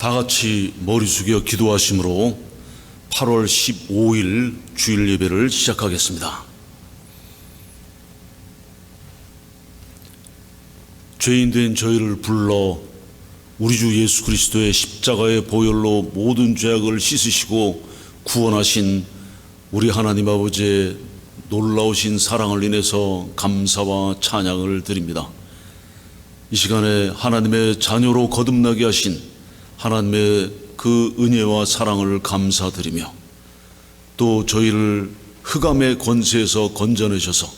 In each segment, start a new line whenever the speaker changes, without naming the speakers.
다 같이 머리 숙여 기도하심으로 8월 15일 주일 예배를 시작하겠습니다. 죄인된 저희를 불러 우리 주 예수 그리스도의 십자가의 보혈로 모든 죄악을 씻으시고 구원하신 우리 하나님 아버지의 놀라우신 사랑을 인해서 감사와 찬양을 드립니다. 이 시간에 하나님의 자녀로 거듭나게 하신 하나님의 그 은혜와 사랑을 감사드리며, 또 저희를 흑암의 권세에서 건져내셔서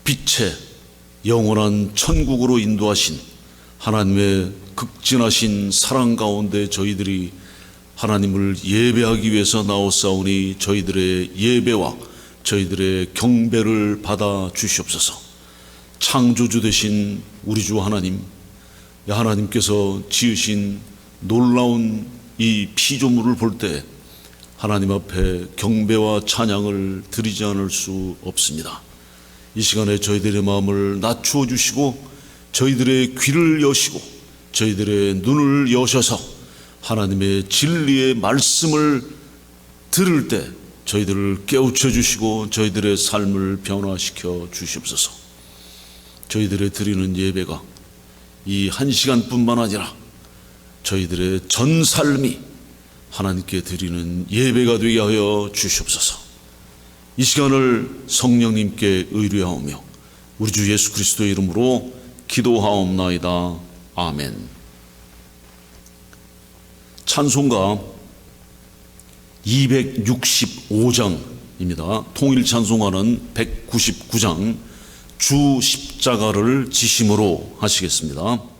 빛의 영원한 천국으로 인도하신 하나님의 극진하신 사랑 가운데 저희들이 하나님을 예배하기 위해서 나오사오니 저희들의 예배와 저희들의 경배를 받아 주시옵소서. 창조주 되신 우리 주 하나님, 하나님께서 지으신 놀라운 이 피조물을 볼 때 하나님 앞에 경배와 찬양을 드리지 않을 수 없습니다. 이 시간에 저희들의 마음을 낮추어 주시고 저희들의 귀를 여시고 저희들의 눈을 여셔서 하나님의 진리의 말씀을 들을 때 저희들을 깨우쳐 주시고 저희들의 삶을 변화시켜 주시옵소서. 저희들의 드리는 예배가 이 한 시간뿐만 아니라 저희들의 전 삶이 하나님께 드리는 예배가 되게 하여 주시옵소서. 이 시간을 성령님께 의뢰하오며 우리 주 예수 그리스도의 이름으로 기도하옵나이다. 아멘. 찬송가 265장입니다. 통일 찬송가는 199장 주 십자가를 지심으로 하시겠습니다.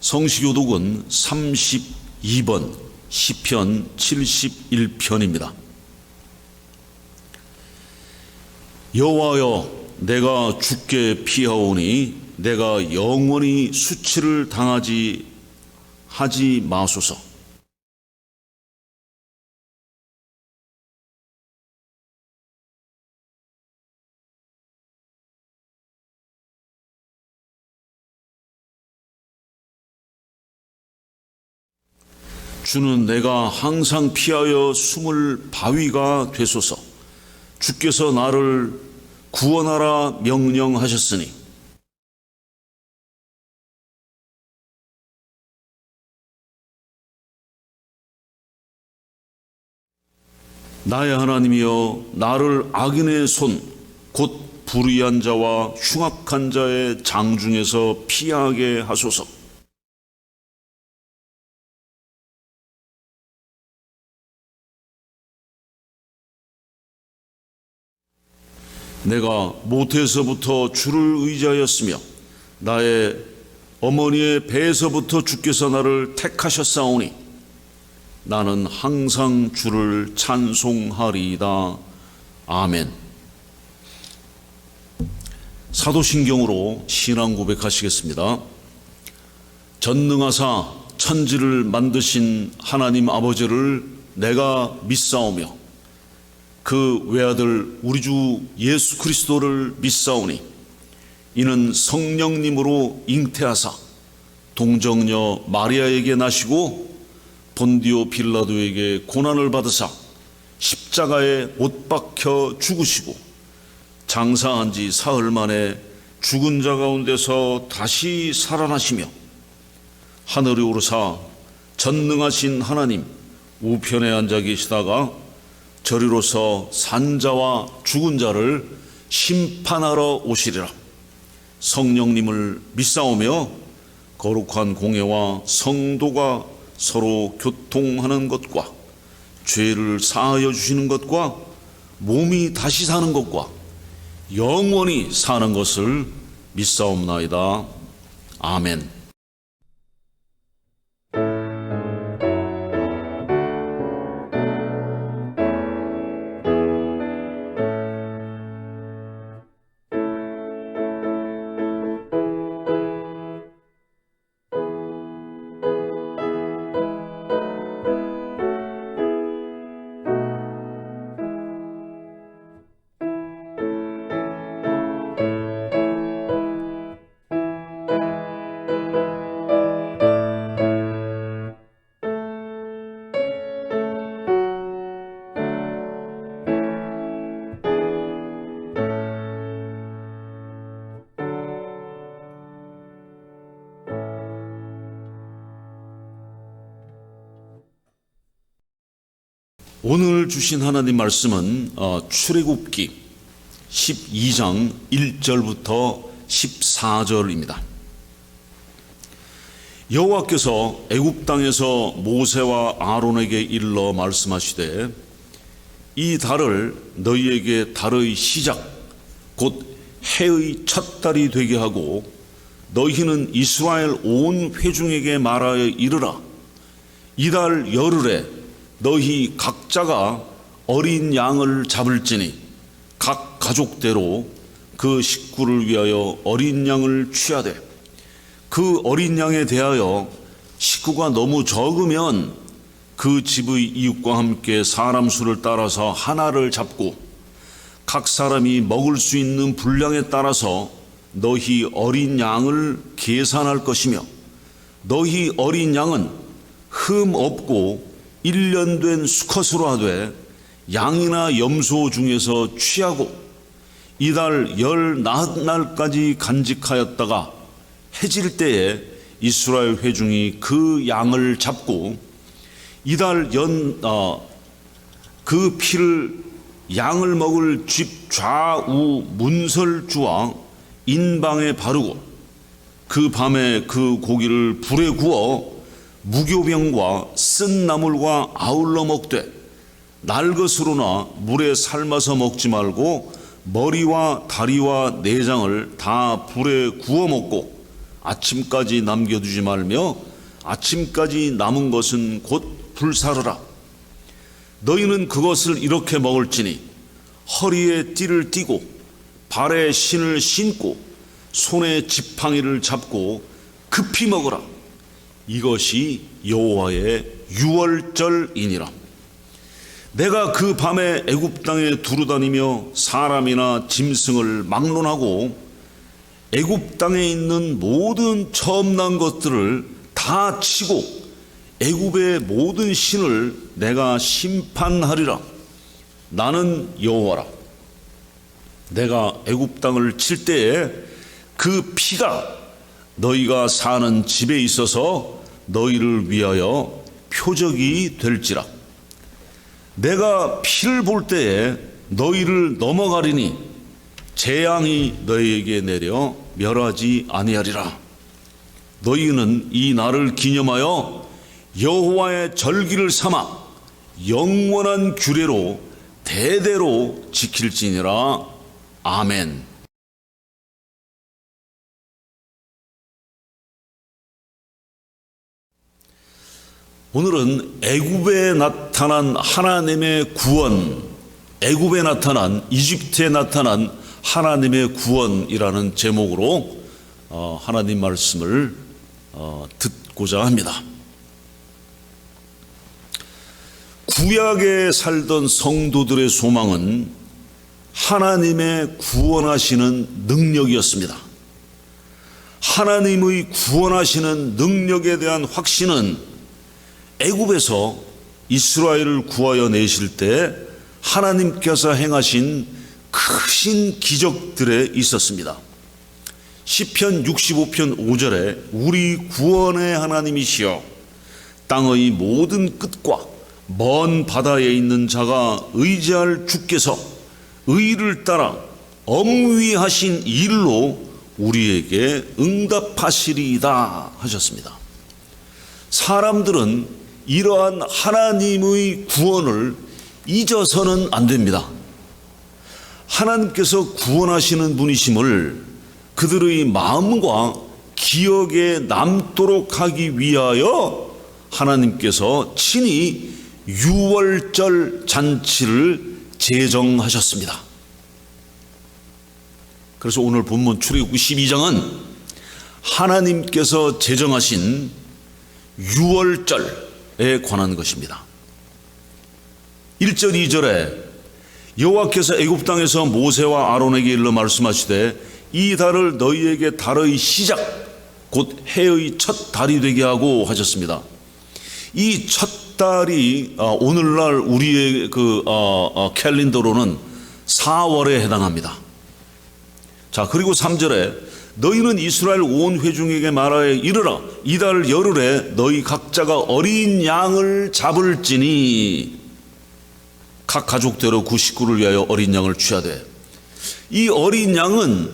성시교독은 32번 시편 71편입니다. 여호와여, 내가 주께 피하오니 내가 영원히 수치를 당하지 마소서. 주는 내가 항상 피하여 숨을 바위가 되소서. 주께서 나를 구원하라 명령하셨으니 나의 하나님이여, 나를 악인의 손 곧 불의한 자와 흉악한 자의 장중에서 피하게 하소서. 내가 모태에서부터 주를 의지하였으며 나의 어머니의 배에서부터 주께서 나를 택하셨사오니 나는 항상 주를 찬송하리이다. 아멘. 사도신경으로 신앙 고백하시겠습니다. 전능하사 천지를 만드신 하나님 아버지를 내가 믿사오며 그 외아들 우리 주 예수 그리스도를 믿사오니 이는 성령님으로 잉태하사 동정녀 마리아에게 나시고 본디오 빌라도에게 고난을 받으사 십자가에 못 박혀 죽으시고 장사한 지 사흘 만에 죽은 자 가운데서 다시 살아나시며 하늘에 오르사 전능하신 하나님 우편에 앉아 계시다가 저리로서 산자와 죽은 자를 심판하러 오시리라. 성령님을 믿사오며 거룩한 공예와 성도가 서로 교통하는 것과 죄를 사하여 주시는 것과 몸이 다시 사는 것과 영원히 사는 것을 믿사옵나이다. 아멘. 오늘 주신 하나님 말씀은 출애굽기 12장 1절부터 14절입니다. 여호와께서 애굽 땅에서 모세와 아론에게 일러 말씀하시되 이 달을 너희에게 달의 시작 곧 해의 첫 달이 되게 하고 너희는 이스라엘 온 회중에게 말하여 이르라. 이달 열흘에 너희 각자가 어린 양을 잡을지니 각 가족대로 그 식구를 위하여 어린 양을 취하되 그 어린 양에 대하여 식구가 너무 적으면 그 집의 이웃과 함께 사람 수를 따라서 하나를 잡고 각 사람이 먹을 수 있는 분량에 따라서 너희 어린 양을 계산할 것이며 너희 어린 양은 흠 없고 1년 된 수컷으로 하되 양이나 염소 중에서 취하고 이달 19날까지 간직하였다가 해질 때에 이스라엘 회중이 그 양을 잡고 이달 그 피를 양을 먹을 집 좌우 문설주와 인방에 바르고 그 밤에 그 고기를 불에 구워 무교병과 쓴 나물과 아울러 먹되 날것으로나 물에 삶아서 먹지 말고 머리와 다리와 내장을 다 불에 구워 먹고 아침까지 남겨두지 말며 아침까지 남은 것은 곧 불사르라. 너희는 그것을 이렇게 먹을지니 허리에 띠를 띠고 발에 신을 신고 손에 지팡이를 잡고 급히 먹으라. 이것이 여호와의 유월절이니라. 내가 그 밤에 애굽 땅에 두루다니며 사람이나 짐승을 막론하고 애굽 땅에 있는 모든 처음 난 것들을 다 치고 애굽의 모든 신을 내가 심판하리라. 나는 여호와라. 내가 애굽 땅을 칠 때에 그 피가 너희가 사는 집에 있어서 너희를 위하여 표적이 될지라. 내가 피를 볼 때에 너희를 넘어가리니 재앙이 너희에게 내려 멸하지 아니하리라. 너희는 이 날을 기념하여 여호와의 절기를 삼아 영원한 규례로 대대로 지킬지니라. 아멘. 오늘은 애굽에 나타난 하나님의 구원, 애굽에 나타난, 이집트에 나타난 하나님의 구원이라는 제목으로 하나님 말씀을 듣고자 합니다. 구약에 살던 성도들의 소망은 하나님의 구원하시는 능력이었습니다. 하나님의 구원하시는 능력에 대한 확신은 애굽에서 이스라엘을 구하여 내실 때 하나님께서 행하신 크신 기적들에 있었습니다. 시편 65편 5절에 우리 구원의 하나님이시여 땅의 모든 끝과 먼 바다에 있는 자가 의지할 주께서 의를 따라 엄위하신 일로 우리에게 응답하시리이다 하셨습니다. 사람들은 이러한 하나님의 구원을 잊어서는 안 됩니다. 하나님께서 구원하시는 분이심을 그들의 마음과 기억에 남도록 하기 위하여 하나님께서 친히 유월절 잔치를 제정하셨습니다. 그래서 오늘 본문 출애굽기 12장은 하나님께서 제정하신 유월절에 관한 것입니다. 1절 2절에 여호와께서 애굽 땅에서 모세와 아론에게 일러 말씀하시되 이 달을 너희에게 달의 시작 곧 해의 첫 달이 되게 하고 하셨습니다. 이 첫 달이 오늘날 우리의 캘린더로는 4월에 해당합니다. 자, 그리고 3절에 너희는 이스라엘 온 회중에게 말하여 이르라. 이달 열흘에 너희 각자가 어린 양을 잡을지니 각 가족대로 그 식구를 위하여 어린 양을 취하되. 이 어린 양은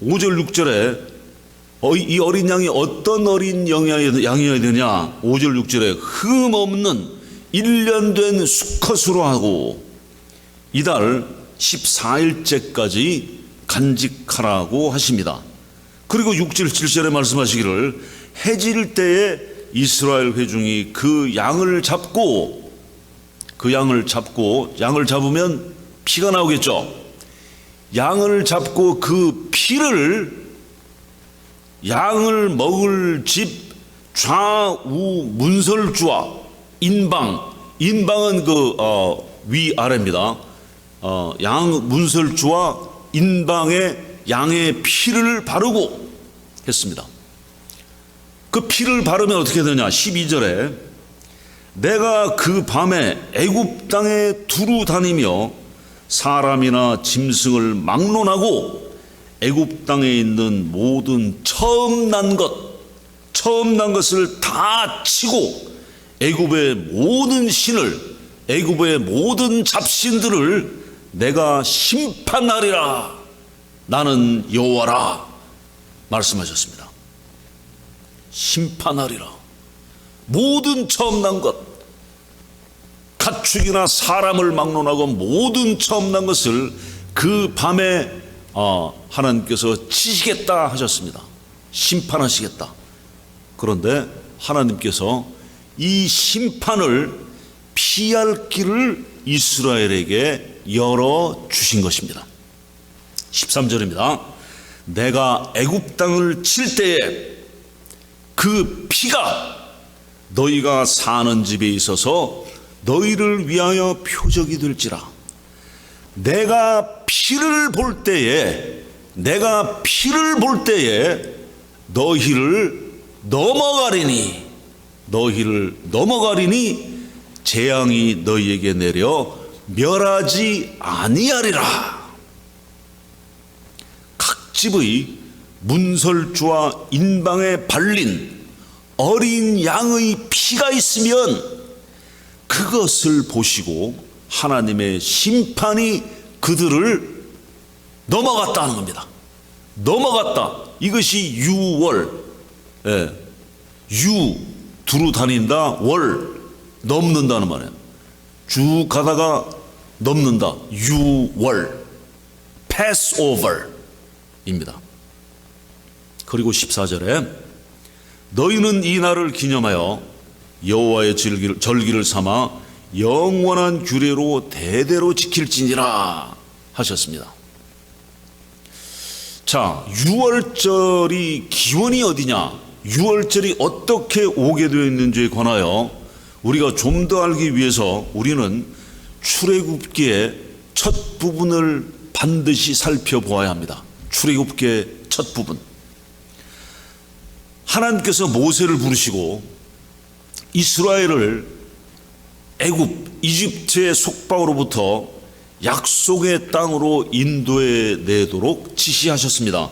5절 6절에 이 어린 양이 어떤 어린 양이어야 되냐. 5절 6절에 흠 없는 1년 된 수컷으로 하고 이달 14일째까지 간직하라고 하십니다. 그리고 6절 7절에 말씀하시기를 해질 때에 이스라엘 회중이 그 양을 잡고 양을 잡으면 피가 나오겠죠. 양을 잡고 그 피를 양을 먹을 집 좌우 문설주와 인방은 위아래입니다. 양 문설주와 인방에 양의 피를 바르고 했습니다. 그 피를 바르면 어떻게 되냐. 12절에 내가 그 밤에 애굽 땅에 두루 다니며 사람이나 짐승을 막론하고 애굽 땅에 있는 모든 처음 난 것을 다 치고 애굽의 모든 신을 애굽의 모든 잡신들을 내가 심판하리라. 나는 여호와라 말씀하셨습니다. 심판하리라. 모든 처음 난 것, 가축이나 사람을 막론하고 모든 처음 난 것을 그 밤에 하나님께서 치시겠다 하셨습니다. 심판하시겠다. 그런데 하나님께서 이 심판을 피할 길을 이스라엘에게 열어주신 것입니다. 13절입니다. 내가 애굽 땅을 칠 때에 그 피가 너희가 사는 집에 있어서 너희를 위하여 표적이 될지라. 내가 피를 볼 때에 너희를 넘어가리니 재앙이 너희에게 내려 멸하지 아니하리라. 각 집의 문설주와 인방에 발린 어린 양의 피가 있으면 그것을 보시고 하나님의 심판이 그들을 넘어갔다는 겁니다. 넘어갔다. 이것이 유월. 유 두루 다닌다. 월 넘는다는 말이에요. 쭉 가다가 넘는다. 유월. 패스오버입니다. 그리고 14절에 너희는 이 날을 기념하여 여호와의 절기를 삼아 영원한 규례로 대대로 지킬지니라 하셨습니다. 자, 유월절이 기원이 어디냐, 유월절이 어떻게 오게 되어 있는지에 관하여 우리가 좀 더 알기 위해서 우리는 출애굽기의 첫 부분을 반드시 살펴보아야 합니다. 출애굽기의 첫 부분. 하나님께서 모세를 부르시고 이스라엘을 애굽, 이집트의 속박으로부터 약속의 땅으로 인도해 내도록 지시하셨습니다.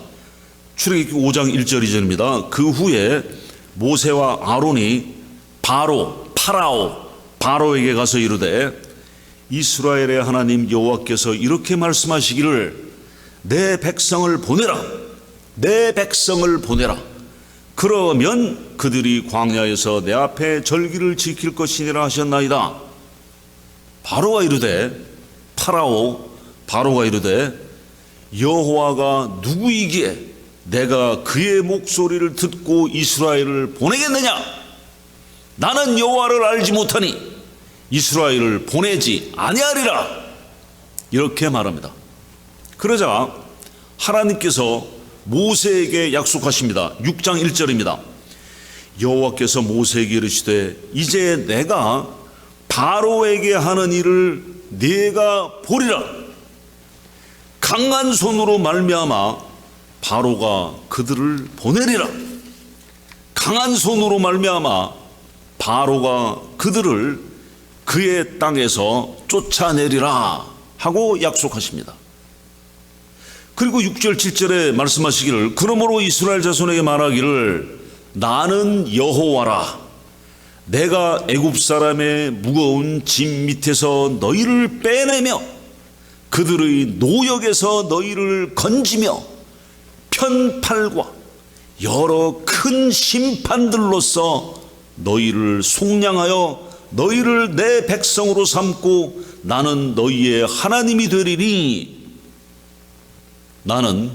출애굽기 5장 1절 2절입니다. 그 후에 모세와 아론이 바로에게 가서 이르되 이스라엘의 하나님 여호와께서 이렇게 말씀하시기를 내 백성을 보내라. 그러면 그들이 광야에서 내 앞에 절기를 지킬 것이니라 하셨나이다. 바로가 이르되 여호와가 누구이기에 내가 그의 목소리를 듣고 이스라엘을 보내겠느냐? 나는 여호와를 알지 못하니 이스라엘을 보내지 아니하리라. 이렇게 말합니다. 그러자 하나님께서 모세에게 약속하십니다. 6장 1절입니다. 여호와께서 모세에게 이르시되 이제 내가 바로에게 하는 일을 네가 보리라. 강한 손으로 말미암아 바로가 그들을 보내리라. 강한 손으로 말미암아 바로가 그들을 그의 땅에서 쫓아내리라 하고 약속하십니다. 그리고 6절 7절에 말씀하시기를 그러므로 이스라엘 자손에게 말하기를 나는 여호와라. 내가 애굽 사람의 무거운 짐 밑에서 너희를 빼내며 그들의 노역에서 너희를 건지며 편팔과 여러 큰 심판들로서 너희를 속량하여 너희를 내 백성으로 삼고 나는 너희의 하나님이 되리니 나는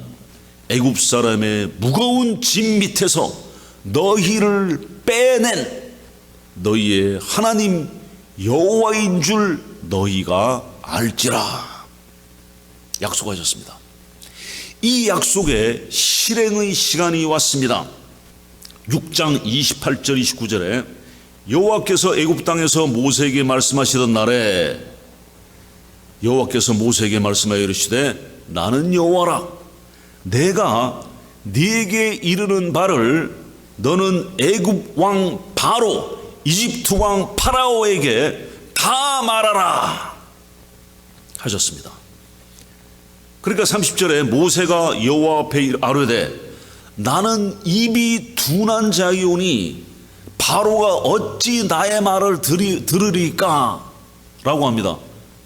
애굽 사람의 무거운 짐 밑에서 너희를 빼낸 너희의 하나님 여호와인 줄 너희가 알지라 약속하셨습니다. 이 약속의 실행의 시간이 왔습니다. 6장 28절 29절에 여호와께서 애굽 땅에서 모세에게 말씀하시던 날에 여호와께서 모세에게 말씀하여 이르시되 나는 여호와라. 내가 네게 이르는 바를 너는 애굽 왕 바로 이집트 왕 파라오에게 다 말하라 하셨습니다. 그러니까 30절에 모세가 여호와 앞에 아뢰되 나는 입이 둔한 자이오니 바로가 어찌 나의 말을 들으리까 라고 합니다.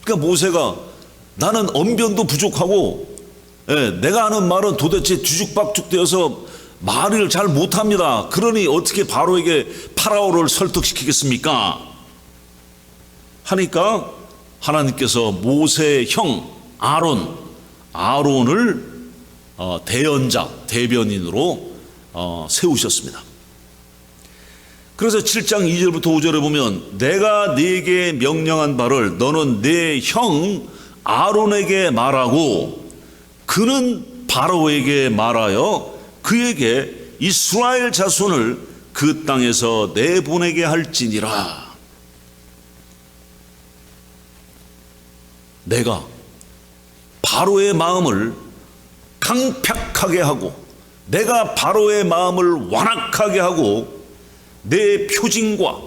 그러니까 모세가 나는 언변도 부족하고 내가 하는 말은 도대체 뒤죽박죽 되어서 말을 잘 못합니다. 그러니 어떻게 바로에게 파라오를 설득시키겠습니까? 하니까 하나님께서 모세의 형 아론을 대변인으로 세우셨습니다. 그래서 7장 2절부터 5절에 보면 내가 네게 명령한 바를 너는 네 형 아론에게 말하고 그는 바로에게 말하여 그에게 이스라엘 자손을 그 땅에서 내보내게 할지니라. 내가 바로의 마음을 강팍하게 하고 내가 바로의 마음을 완악하게 하고 내 표징과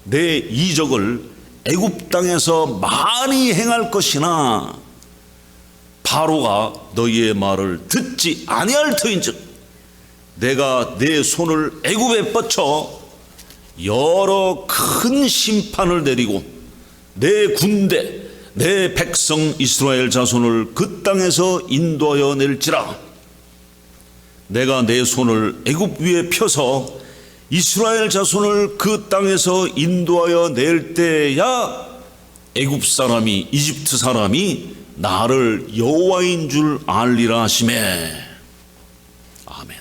내 이적을 애굽 땅에서 많이 행할 것이나 바로가 너희의 말을 듣지 아니할 터인즉 내가 내 손을 애굽에 뻗쳐 여러 큰 심판을 내리고 내 군대 내 백성 이스라엘 자손을 그 땅에서 인도하여 낼지라. 내가 내 손을 애굽 위에 펴서 이스라엘 자손을 그 땅에서 인도하여 낼 때야 애굽 사람이 이집트 사람이 나를 여호와인 줄 알리라 하시매. 아멘.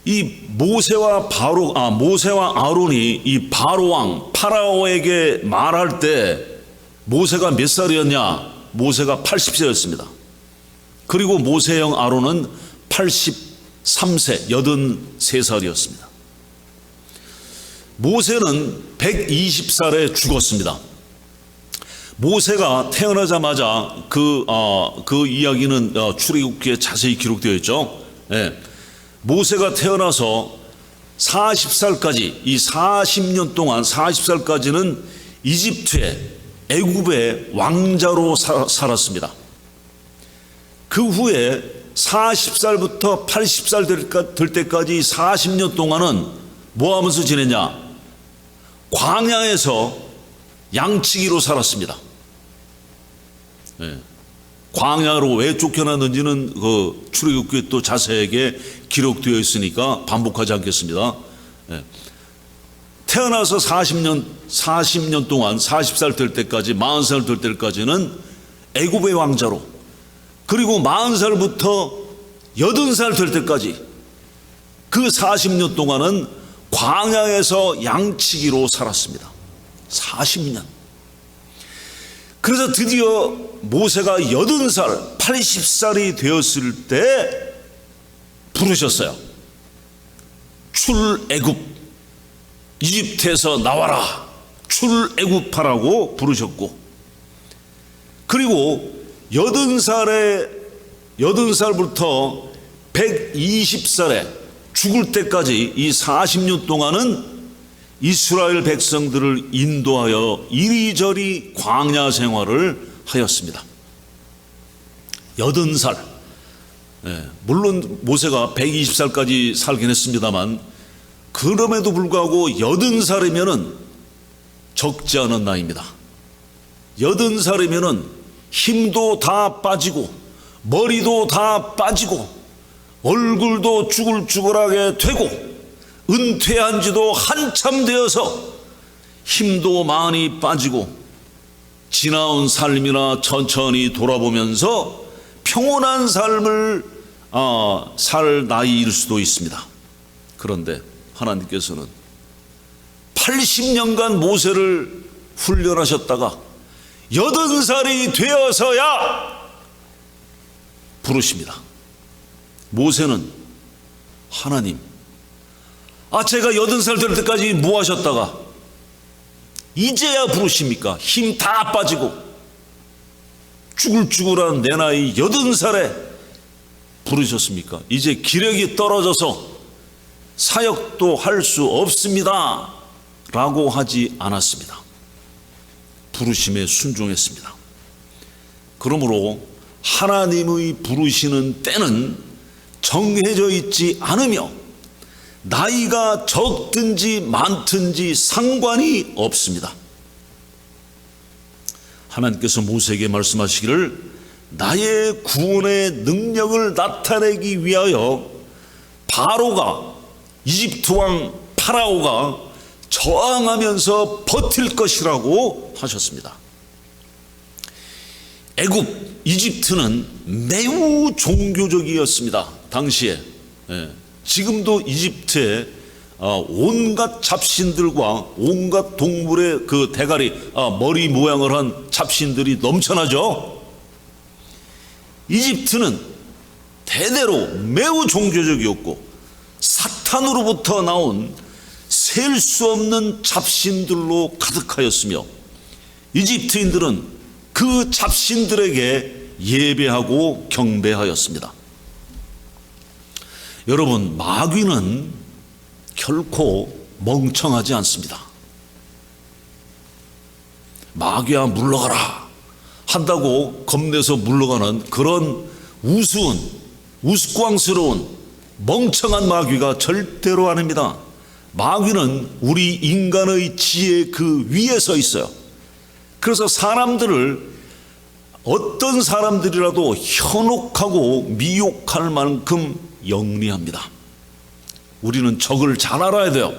이 모세와 아론이 이 바로 왕 파라오에게 말할 때 모세가 몇 살이었냐? 모세가 80세였습니다. 그리고 모세 형 아론은 83세, 83살이었습니다. 모세는 120살에 죽었습니다. 모세가 태어나자마자 그 이야기는 출애굽기에 자세히 기록되어 있죠. 예. 모세가 태어나서 40살까지 이 40년 동안 40살까지는 이집트의 애굽의 왕자로 살았습니다. 그 후에 40살부터 80살 될 때까지 40년 동안은 뭐 하면서 지냈냐? 광야에서 양치기로 살았습니다. 네. 광야로 왜 쫓겨났는지는 그 출애굽기에 또 자세하게 기록되어 있으니까 반복하지 않겠습니다. 네. 태어나서 40년 동안 40살 될 때까지 40살 될 때까지는 애굽의 왕자로, 그리고 40살부터 80살 될 때까지 그 40년 동안은 광야에서 양치기로 살았습니다. 40년. 그래서 드디어 모세가 80살, 80살이 되었을 때 부르셨어요. 출애굽, 이집트에서 나와라, 출애굽하라고 부르셨고, 그리고 80살부터 120살에 죽을 때까지 이 40년 동안은 이스라엘 백성들을 인도하여 이리저리 광야 생활을 하였습니다. 80살. 물론 모세가 120살까지 살긴 했습니다만 그럼에도 불구하고 80살이면은 적지 않은 나이입니다. 80살이면은 힘도 다 빠지고 머리도 다 빠지고 얼굴도 쭈글쭈글하게 되고 은퇴한 지도 한참 되어서 힘도 많이 빠지고 지나온 삶이나 천천히 돌아보면서 평온한 삶을 살 나이일 수도 있습니다. 그런데 하나님께서는 80년간 모세를 훈련하셨다가 80살이 되어서야 부르십니다. 모세는 하나님, 제가 80살 될 때까지 뭐 하셨다가 이제야 부르십니까? 힘 다 빠지고 쭈글쭈글한 내 나이 80살에 부르셨습니까? 이제 기력이 떨어져서 사역도 할 수 없습니다 라고 하지 않았습니다. 부르심에 순종했습니다. 그러므로 하나님의 부르시는 때는 정해져 있지 않으며 나이가 적든지 많든지 상관이 없습니다. 하나님께서 모세에게 말씀하시기를 나의 구원의 능력을 나타내기 위하여 바로가, 이집트 왕 파라오가 저항하면서 버틸 것이라고 하셨습니다. 애굽, 이집트는 매우 종교적이었습니다. 당시에. 지금도 이집트에 온갖 잡신들과 온갖 동물의 그 대가리, 머리 모양을 한 잡신들이 넘쳐나죠. 이집트는 대대로 매우 종교적이었고 사탄으로부터 나온 셀 수 없는 잡신들로 가득하였으며 이집트인들은 그 잡신들에게 예배하고 경배하였습니다. 여러분, 마귀는 결코 멍청하지 않습니다. 마귀야 물러가라 한다고 겁내서 물러가는 그런 우스운 우스꽝스러운 멍청한 마귀가 절대로 아닙니다. 마귀는 우리 인간의 지혜 그 위에 서 있어요. 그래서 사람들을 어떤 사람들이라도 현혹하고 미혹할 만큼 영리합니다. 우리는 적을 잘 알아야 돼요.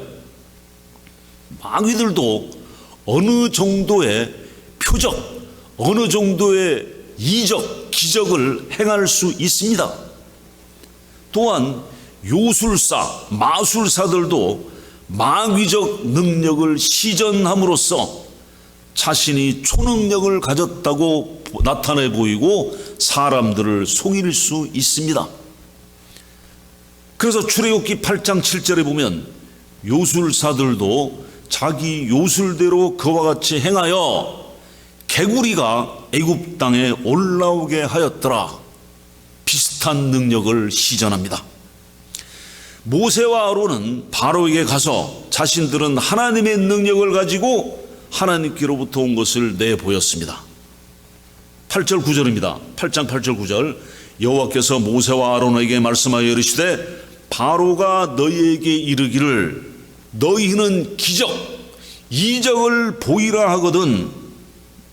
마귀들도 어느 정도의 표적, 어느 정도의 이적, 기적을 행할 수 있습니다. 또한 요술사, 마술사들도 마귀적 능력을 시전함으로써 자신이 초능력을 가졌다고 나타내 보이고 사람들을 속일 수 있습니다. 그래서 출애굽기 8장 7절에 보면 요술사들도 자기 요술대로 그와 같이 행하여 개구리가 애굽 땅에 올라오게 하였더라. 비슷한 능력을 시전합니다. 모세와 아론은 바로에게 가서 자신들은 하나님의 능력을 가지고 하나님께로부터 온 것을 내보였습니다. 8절 9절입니다. 8장 8절 9절 여호와께서 모세와 아론에게 말씀하여 이르시되 바로가 너희에게 이르기를 너희는 기적, 이적을 보이라 하거든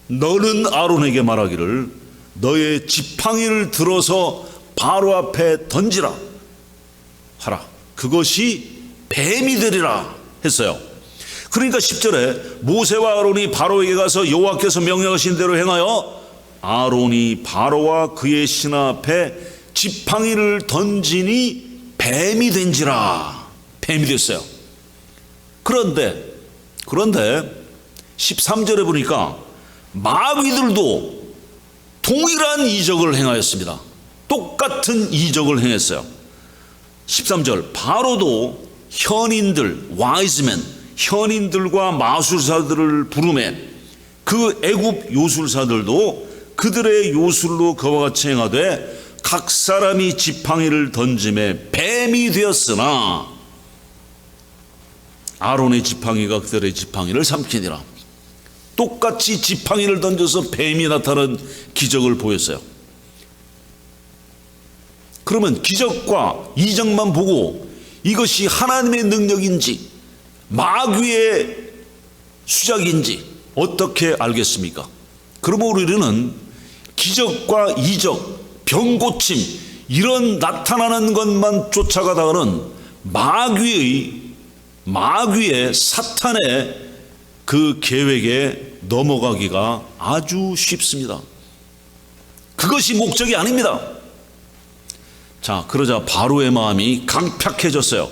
너는 아론에게 말하기를 너의 지팡이를 들어서 바로 앞에 던지라 하라. 그것이 뱀이 되리라 했어요. 그러니까 10절에 모세와 아론이 바로에게 가서 여호와께서 명령하신 대로 행하여 아론이 바로와 그의 신하 앞에 지팡이를 던지니 뱀이 된지라. 뱀이 됐어요. 그런데 13절에 보니까 마귀들도 동일한 이적을 행하였습니다. 똑같은 이적을 행했어요. 13절 바로도 현인들, 와이즈맨, 현인들과 마술사들을 부르매 그 애굽 요술사들도 그들의 요술로 그와 같이 행하되 각 사람이 지팡이를 던짐에 뱀이 되었으나 아론의 지팡이가 그들의 지팡이를 삼키니라. 똑같이 지팡이를 던져서 뱀이 나타나는 기적을 보였어요. 그러면 기적과 이적만 보고 이것이 하나님의 능력인지 마귀의 수작인지 어떻게 알겠습니까? 그러면 우리는 기적과 이적, 병고침 이런 나타나는 것만 쫓아가다가는 마귀의 사탄의 그 계획에 넘어가기가 아주 쉽습니다. 그것이 목적이 아닙니다. 자, 그러자 바로의 마음이 강팍해졌어요.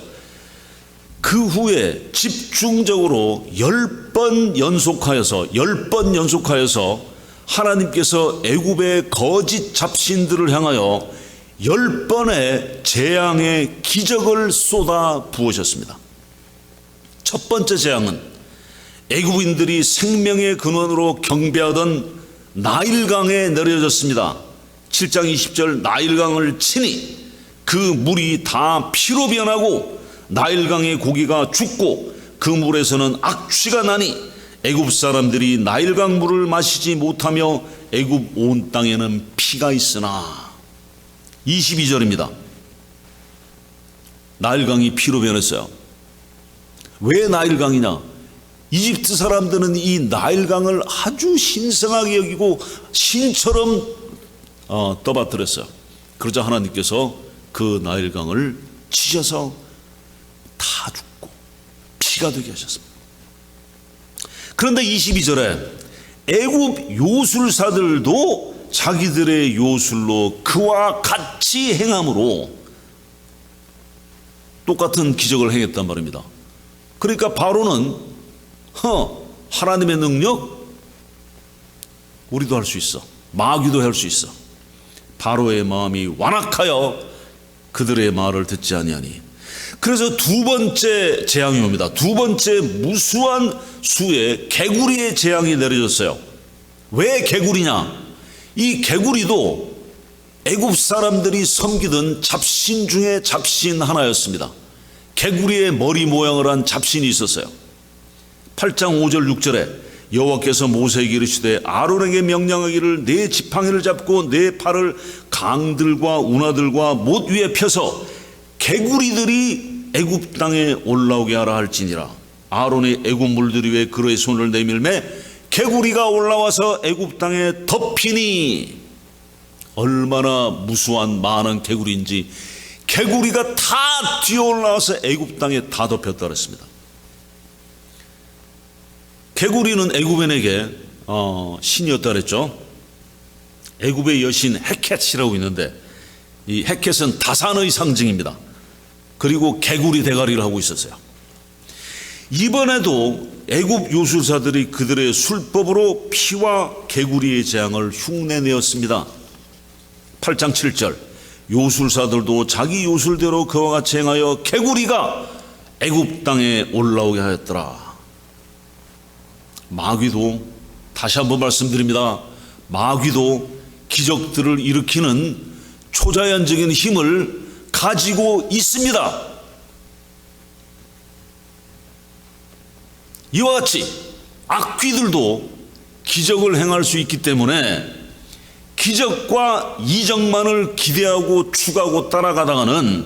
그 후에 집중적으로 10번 연속하여서 하나님께서 애굽의 거짓 잡신들을 향하여 10번의 재앙의 기적을 쏟아 부으셨습니다. 첫 번째 재앙은 애굽인들이 생명의 근원으로 경배하던 나일강에 내려졌습니다. 7장 20절 나일강을 치니 그 물이 다 피로 변하고 나일강의 고기가 죽고 그 물에서는 악취가 나니 애굽 사람들이 나일강 물을 마시지 못하며 애굽 온 땅에는 피가 있으나 22절입니다. 나일강이 피로 변했어요. 왜 나일강이냐? 이집트 사람들은 이 나일강을 아주 신성하게 여기고 신처럼 떠받들었어요. 그러자 하나님께서 그 나일강을 치셔서 다 죽고 피가 되게 하셨습니다. 그런데 22절에 애굽 요술사들도 자기들의 요술로 그와 같이 행함으로 똑같은 기적을 행했단 말입니다. 그러니까 바로는 하나님의 능력 우리도 할 수 있어. 마귀도 할 수 있어. 바로의 마음이 완악하여 그들의 말을 듣지 아니하니. 그래서 두 번째 재앙이 옵니다. 두 번째 무수한 수에 개구리의 재앙이 내려졌어요. 왜 개구리냐? 이 개구리도 애굽 사람들이 섬기던 잡신 중에 잡신 하나였습니다. 개구리의 머리 모양을 한 잡신이 있었어요. 8장 5절 6절에 여호와께서 모세에게 이르시되 아론에게 명령하기를 네 지팡이를 잡고 네 팔을 강들과 운하들과 못 위에 펴서 개구리들이 애굽 땅에 올라오게 하라 할지니라. 아론의 애굽 물들이 위에 그의 손을 내밀매 개구리가 올라와서 애굽 땅에 덮이니. 얼마나 무수한 많은 개구리인지 개구리가 다 뛰어 올라와서 애굽 땅에 다 덮였다 그랬습니다. 개구리는 애굽인에게 신이었다 그랬죠. 애굽의 여신 헤켓이라고 있는데 이 헤켓은 다산의 상징입니다. 그리고 개구리 대가리를 하고 있었어요. 이번에도 애굽 요술사들이 그들의 술법으로 피와 개구리의 재앙을 흉내내었습니다. 8장 7절 요술사들도 자기 요술대로 그와 같이 행하여 개구리가 애굽 땅에 올라오게 하였더라. 마귀도, 다시 한번 말씀드립니다, 마귀도 기적들을 일으키는 초자연적인 힘을 가지고 있습니다. 이와 같이 악귀들도 기적을 행할 수 있기 때문에 기적과 이적만을 기대하고 추구하고 따라가다가는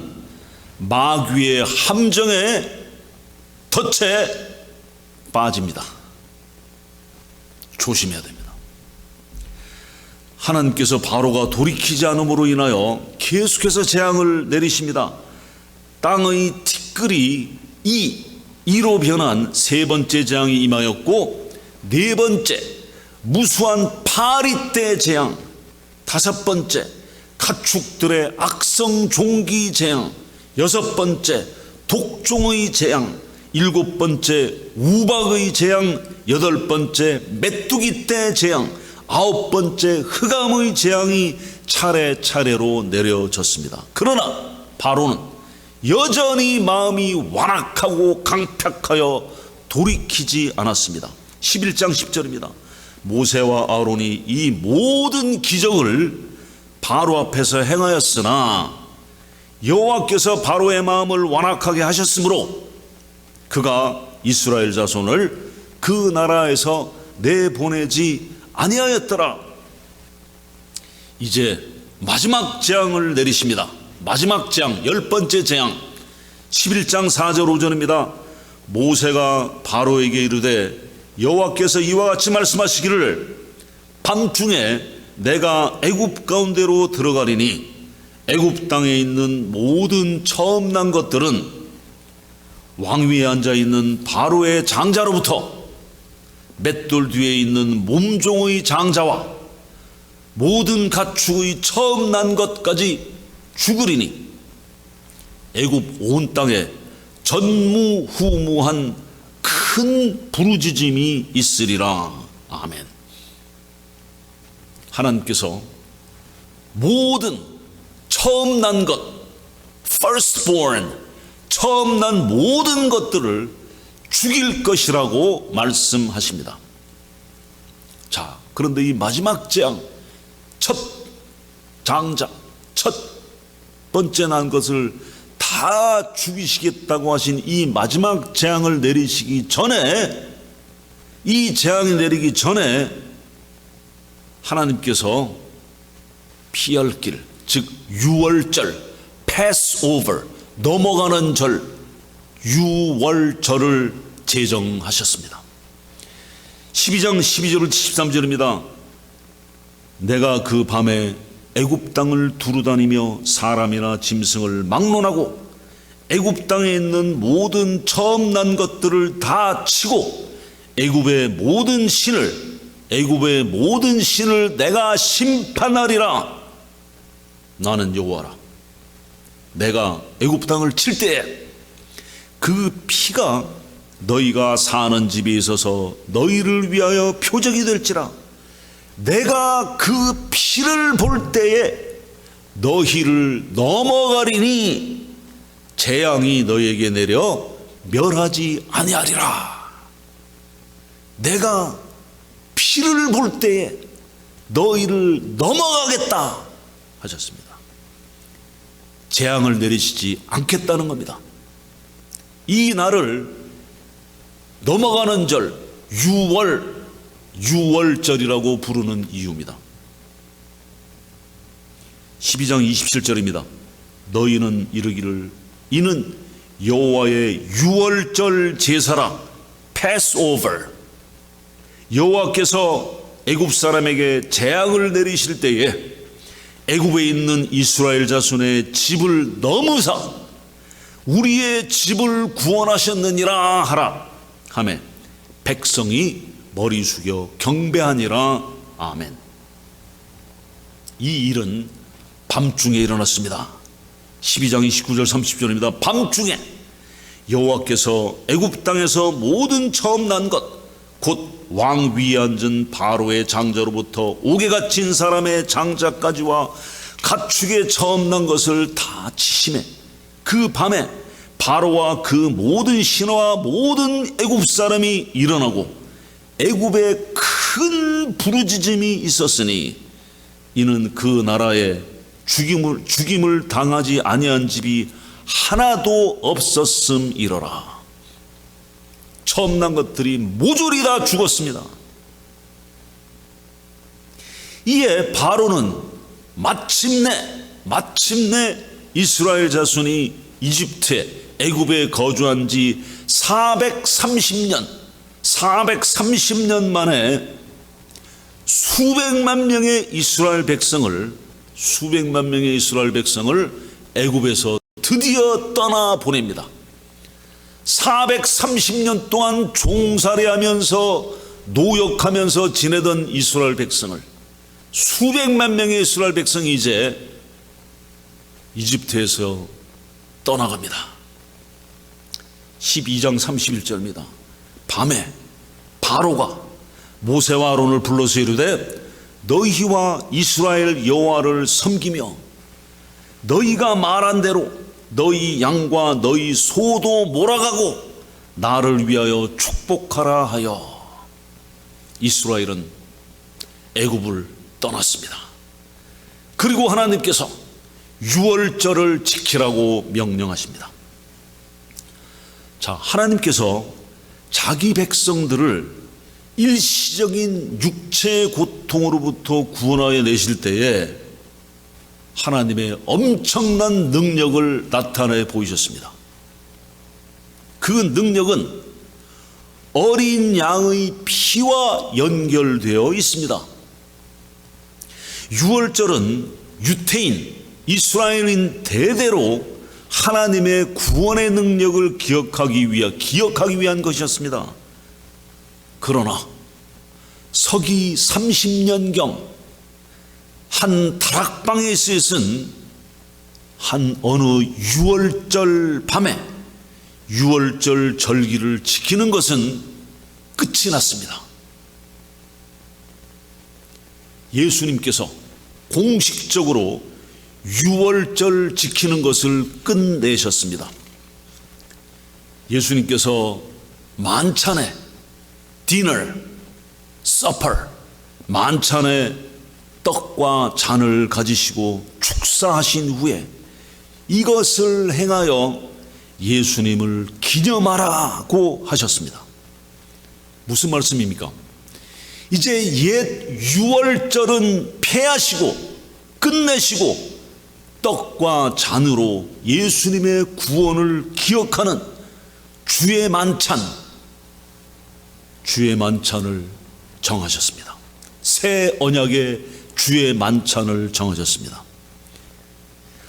마귀의 함정에 덫에 빠집니다. 조심해야 됩니다. 하나님께서 바로가 돌이키지 않음으로 인하여 계속해서 재앙을 내리십니다. 땅의 티끌이 이로 변한 세 번째 재앙이 임하였고, 네 번째 무수한 파리떼 재앙, 다섯 번째 가축들의 악성 종기 재앙, 여섯 번째 독종의 재앙, 일곱 번째 우박의 재앙, 여덟 번째 메뚜기 떼 재앙, 아홉 번째 흑암의 재앙이 차례차례로 내려졌습니다. 그러나 바로는 여전히 마음이 완악하고 강팍하여 돌이키지 않았습니다. 11장 10절입니다. 모세와 아론이 이 모든 기적을 바로 앞에서 행하였으나 여호와께서 바로의 마음을 완악하게 하셨으므로 그가 이스라엘 자손을 그 나라에서 내보내지 아니하였더라. 이제 마지막 재앙을 내리십니다. 마지막 재앙, 열 번째 재앙, 11장 4절 5절입니다. 모세가 바로에게 이르되 여호와께서 이와 같이 말씀하시기를 밤중에 내가 애굽 가운데로 들어가리니 애굽 땅에 있는 모든 처음 난 것들은 왕위에 앉아 있는 바로의 장자로부터 맷돌 뒤에 있는 몸종의 장자와 모든 가축의 처음 난 것까지 죽으리니 애굽 온 땅에 전무후무한 큰 부르짖음이 있으리라. 아멘. 하나님께서 모든 처음 난 것, firstborn, 처음 난 모든 것들을 죽일 것이라고 말씀하십니다. 자, 그런데 이 마지막 재앙, 첫 장자, 첫 번째 난 것을 다 죽이시겠다고 하신 이 마지막 재앙을 내리시기 전에, 이 재앙이 내리기 전에 하나님께서 피할 길, 즉 유월절, 패스오버, 넘어가는 절, 유월절을 제정하셨습니다. 12장 12절 13절입니다. 내가 그 밤에 애굽 땅을 두루다니며 사람이나 짐승을 막론하고 애굽 땅에 있는 모든 처음 난 것들을 다 치고 애굽의 모든 신을 내가 심판하리라. 나는 여호와라. 내가 애굽 땅을 칠 때에 그 피가 너희가 사는 집에 있어서 너희를 위하여 표적이 될지라. 내가 그 피를 볼 때에 너희를 넘어가리니 재앙이 너희에게 내려 멸하지 아니하리라. 내가 피를 볼 때에 너희를 넘어가겠다 하셨습니다. 재앙을 내리시지 않겠다는 겁니다. 이 날을 넘어가는 절, 유월절이라고 부르는 이유입니다. 12장 27절입니다. 너희는 이르기를 이는 여호와의 유월절 제사라. 패스오버. 여호와께서 애굽 사람에게 재앙을 내리실 때에 애굽에 있는 이스라엘 자손의 집을 넘으사 우리의 집을 구원하셨느니라 하라 하매 백성이 머리 숙여 경배하니라. 아멘. 이 일은 밤중에 일어났습니다. 12장 29절 30절입니다. 밤중에 여호와께서 애굽 땅에서 모든 처음 난 것 곧 왕 위에 앉은 바로의 장자로부터 옥에 갇힌 사람의 장자까지와 가축에 처음 난 것을 다 치심해 그 밤에 바로와 그 모든 신하와 모든 애굽 사람이 일어나고 애굽에 큰 부르짖음이 있었으니 이는 그 나라에 죽임을 당하지 아니한 집이 하나도 없었음이러라. 처음 난 것들이 모조리 다 죽었습니다. 이에 바로는 마침내 이스라엘 자손이 이집트에 애굽에 거주한 지 430년 만에 수백만 명의 이스라엘 백성을 애굽에서 드디어 떠나 보냅니다. 430년 동안 종살이하면서 노역하면서 지내던 이스라엘 백성을 수백만 명의 이스라엘 백성이 이제 이집트에서 떠나갑니다. 12장 31절입니다. 밤에 바로가 모세와 아론을 불러서 이르되 너희와 이스라엘 여호와를 섬기며 너희가 말한 대로 너희 양과 너희 소도 몰아가고 나를 위하여 축복하라 하여 이스라엘은 애굽을 떠났습니다. 그리고 하나님께서 유월절을 지키라고 명령하십니다. 자, 하나님께서 자기 백성들을 일시적인 육체의 고통으로부터 구원하여 내실 때에 하나님의 엄청난 능력을 나타내 보이셨습니다. 그 능력은 어린 양의 피와 연결되어 있습니다. 유월절은 유태인, 이스라엘인 대대로 하나님의 구원의 능력을 기억하기 위한 것이었습니다. 그러나 서기 30년경 한 다락방에 있은 한 어느 유월절 밤에 유월절 절기를 지키는 것은 끝이 났습니다. 예수님께서 공식적으로 유월절 지키는 것을 끝내셨습니다. 예수님께서 만찬에 디너, 서퍼, 만찬에 떡과 잔을 가지시고 축사하신 후에 이것을 행하여 예수님을 기념하라고 하셨습니다. 무슨 말씀입니까? 이제 옛 유월절은 폐하시고 끝내시고 떡과 잔으로 예수님의 구원을 기억하는 주의 만찬을 정하셨습니다. 새 언약의 주의 만찬을 정하셨습니다.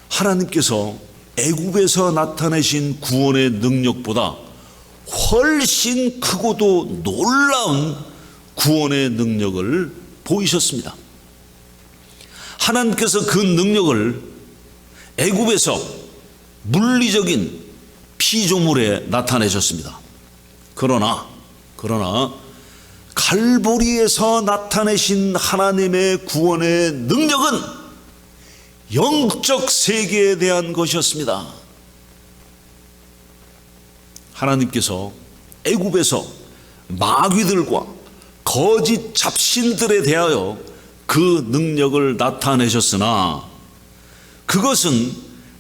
하나님께서 애굽에서 나타내신 구원의 능력보다 훨씬 크고도 놀라운 구원의 능력을 보이셨습니다. 하나님께서 그 능력을 애굽에서 물리적인 피조물에 나타내셨습니다. 그러나 칼보리에서 나타내신 하나님의 구원의 능력은 영적 세계에 대한 것이었습니다. 하나님께서 애굽에서 마귀들과 거짓 잡신들에 대하여 그 능력을 나타내셨으나 그것은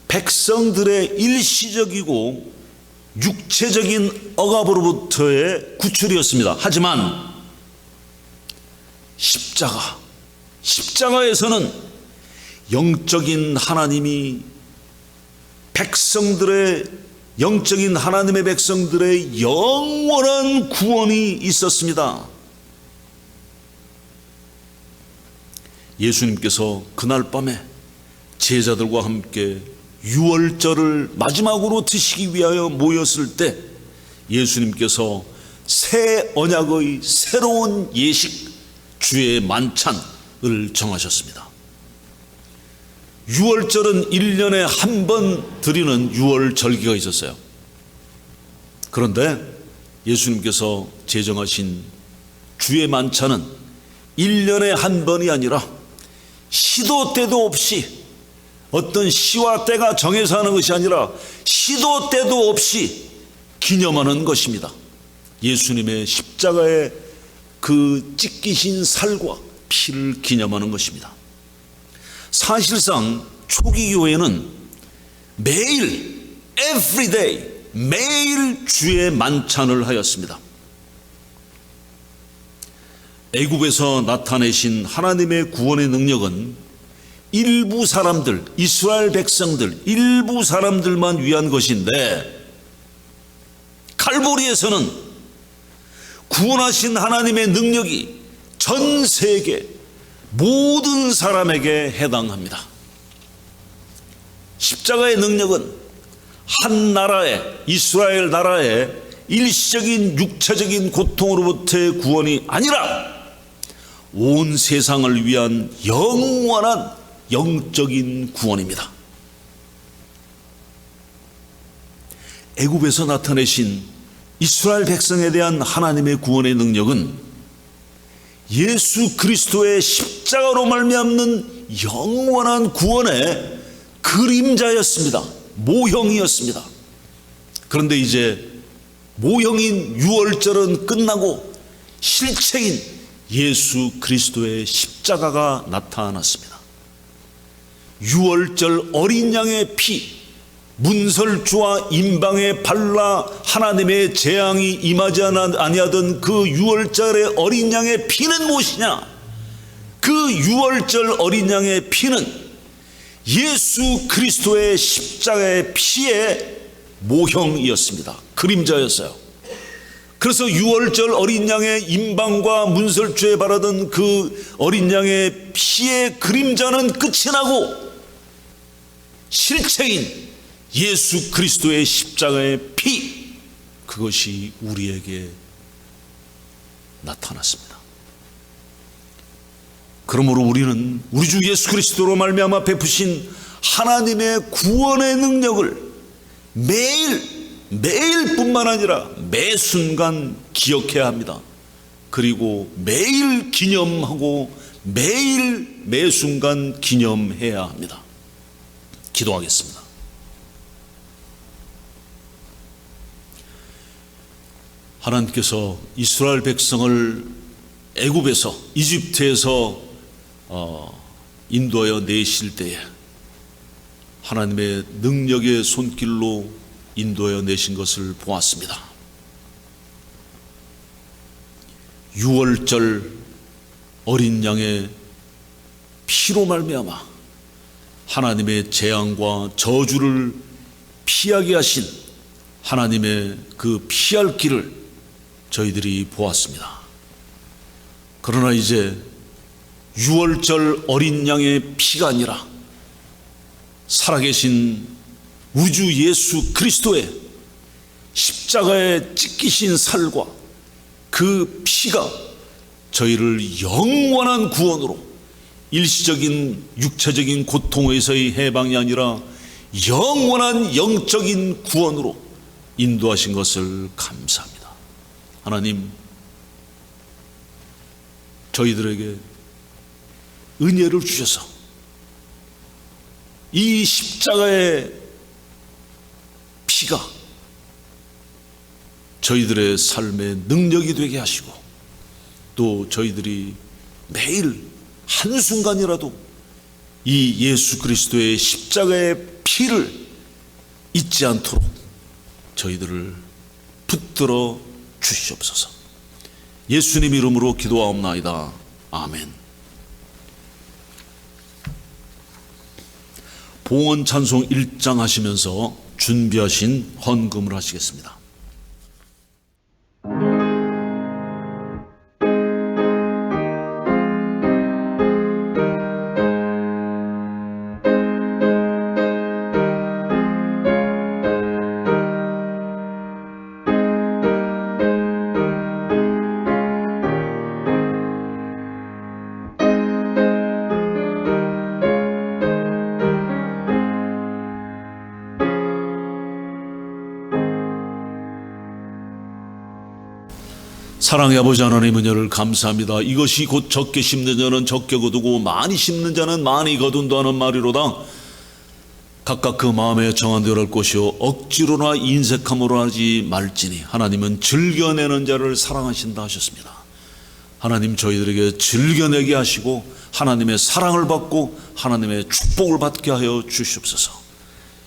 백성들의 일시적이고 육체적인 억압으로부터의 구출이었습니다. 하지만 십자가에서는 영적인 하나님이 영적인 하나님의 백성들의 영원한 구원이 있었습니다. 예수님께서 그날 밤에 제자들과 함께 유월절을 마지막으로 드시기 위하여 모였을 때 예수님께서 새 언약의 새로운 예식, 주의 만찬을 정하셨습니다. 유월절은 1년에 한 번 드리는 유월절기가 있었어요. 그런데 예수님께서 제정하신 주의 만찬은 1년에 한 번이 아니라 시도 때도 없이, 어떤 시와 때가 정해서 하는 것이 아니라 시도 때도 없이 기념하는 것입니다. 예수님의 십자가의 그 찢기신 살과 피를 기념하는 것입니다. 사실상 초기 교회는 매일 every day, 매일 주의 만찬을 하였습니다. 애굽에서 나타내신 하나님의 구원의 능력은 일부 사람들, 이스라엘 백성들, 일부 사람들만 위한 것인데, 칼보리에서는 구원하신 하나님의 능력이 전 세계 모든 사람에게 해당합니다. 십자가의 능력은 한 나라의, 이스라엘 나라의 일시적인 육체적인 고통으로부터의 구원이 아니라 온 세상을 위한 영원한 영적인 구원입니다. 애굽에서 나타내신 이스라엘 백성에 대한 하나님의 구원의 능력은 예수 그리스도의 십자가로 말미암는 영원한 구원의 그림자였습니다. 모형이었습니다. 그런데 이제 모형인 유월절은 끝나고 실체인 예수 그리스도의 십자가가 나타났습니다. 유월절 어린 양의 피, 문설주와 임방에 발라 하나님의 재앙이 임하지 아니하던 그 유월절의 어린 양의 피는 무엇이냐? 그 유월절 어린 양의 피는 예수 그리스도의 십자가의 피의 모형이었습니다. 그림자였어요. 그래서 유월절 어린 양의 임방과 문설주에 바르던 그 어린 양의 피의 그림자는 끝이 나고 실체인 예수 그리스도의 십자가의 피, 그것이 우리에게 나타났습니다. 그러므로 우리는 우리 주 예수 그리스도로 말미암아 베푸신 하나님의 구원의 능력을 매일뿐만 아니라 매 순간 기억해야 합니다. 그리고 매일 기념하고 매 순간 기념해야 합니다. 기도하겠습니다. 하나님께서 이스라엘 백성을 애굽에서, 이집트에서 인도하여 내실 때에 하나님의 능력의 손길로 인도하여 내신 것을 보았습니다. 유월절 어린 양의 피로 말미암아 하나님의 재앙과 저주를 피하게 하신 하나님의 그 피할 길을 저희들이 보았습니다. 그러나 이제 유월절 어린 양의 피가 아니라 살아계신 우주 예수 그리스도의 십자가에 찢기신 살과 그 피가 저희를 영원한 구원으로, 일시적인 육체적인 고통에서의 해방이 아니라 영원한 영적인 구원으로 인도하신 것을 감사합니다. 하나님, 저희들에게 은혜를 주셔서 이 십자가의 피가 저희들의 삶의 능력이 되게 하시고, 또 저희들이 매일 한순간이라도 이 예수 그리스도의 십자가의 피를 잊지 않도록 저희들을 붙들어 주시옵소서. 예수님 이름으로 기도하옵나이다. 아멘. 봉헌 찬송 1장 하시면서 준비하신 헌금을 하시겠습니다. 사랑의 아버지 하나님, 은혜를 감사합니다. 이것이 곧 적게 심는 자는 적게 거두고 많이 심는 자는 많이 거둔다 하는 말이로다. 각각 그 마음에 정한 대로 할 것이요 억지로나 인색함으로 하지 말지니 하나님은 즐겨내는 자를 사랑하신다 하셨습니다. 하나님, 저희들에게 즐겨내게 하시고 하나님의 사랑을 받고 하나님의 축복을 받게 하여 주시옵소서.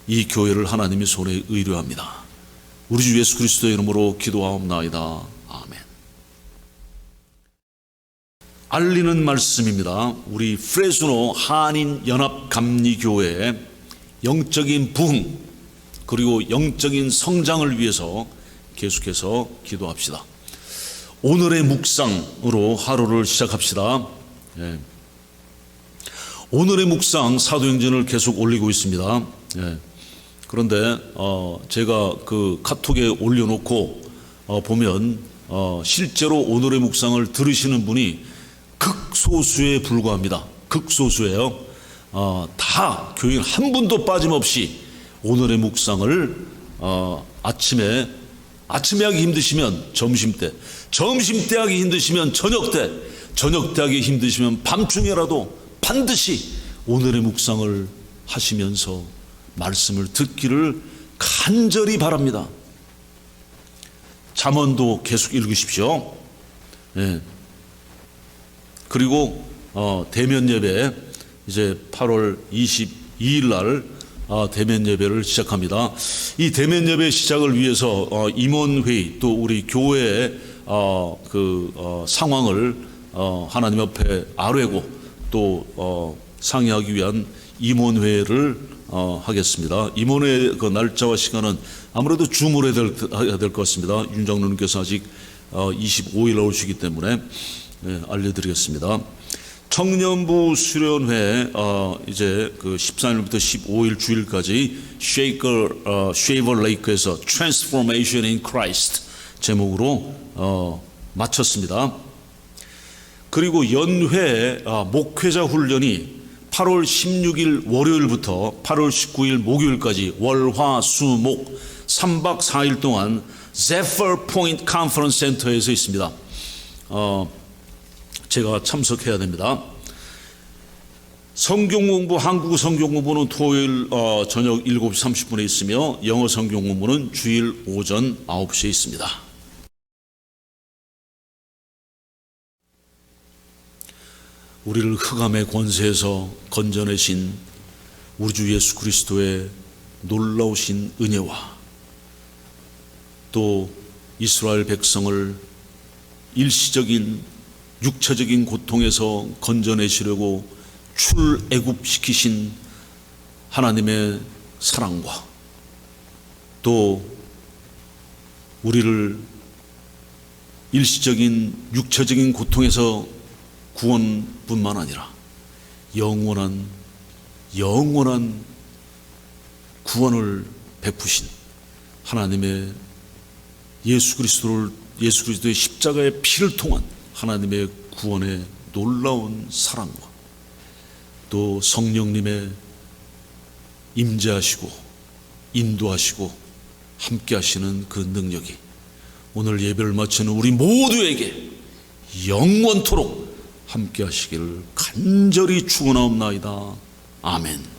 이 교회를 하나님의 손에 의뢰합니다. 우리 주 예수 그리스도의 이름으로 기도하옵나이다. 알리는 말씀입니다. 우리 프레스노 한인연합감리교회의 영적인 부흥 그리고 영적인 성장을 위해서 계속해서 기도합시다. 오늘의 묵상으로 하루를 시작합시다. 오늘의 묵상 사도행전을 계속 올리고 있습니다. 그런데 제가 그 카톡에 올려놓고 보면 실제로 오늘의 묵상을 들으시는 분이 극소수에 불과합니다. 극소수예요. 다 교인 한 분도 빠짐없이 오늘의 묵상을 아침에 하기 힘드시면 점심때 하기 힘드시면 저녁때 하기 힘드시면 밤중에라도 반드시 오늘의 묵상을 하시면서 말씀을 듣기를 간절히 바랍니다. 잠언도 계속 읽으십시오. 그리고 대면 예배 이제 8월 22일 날 대면 예배를 시작합니다. 이 대면 예배 시작을 위해서 임원회의 또 우리 교회의 상황을 하나님 앞에 아뢰고 또 상의하기 위한 임원회를 하겠습니다. 임원회 그 날짜와 시간은 아무래도 줌으로 해야 될 것 같습니다. 윤 장로님께서 아직 25일 오시기 때문에 알려드리겠습니다. 청년부 수련회 이제 그 14일부터 15일 주일까지 쉐이버 레이크에서 Transformation in Christ 제목으로 마쳤습니다. 그리고 연회 목회자 훈련이 8월 16일 월요일부터 8월 19일 목요일까지 월화수목 3박 4일 동안 Zephyr Point Conference Center에서 있습니다. 제가 참석해야 됩니다. 성경공부, 한국어 성경공부는 토요일 저녁 7시 30분에 있으며 영어 성경공부는 주일 오전 9시에 있습니다. 우리를 흑암의 권세에서 건져내신 우리 주 예수 그리스도의 놀라우신 은혜와 또 이스라엘 백성을 일시적인 육체적인 고통에서 건져내시려고 출애굽시키신 하나님의 사랑과 또 우리를 일시적인 육체적인 고통에서 구원뿐만 아니라 영원한 구원을 베푸신 하나님의 예수 그리스도의 십자가의 피를 통한 하나님의 구원의 놀라운 사랑과 또 성령님의 임재하시고 인도하시고 함께 하시는 그 능력이 오늘 예배를 마치는 우리 모두에게 영원토록 함께 하시기를 간절히 축원하옵나이다. 아멘.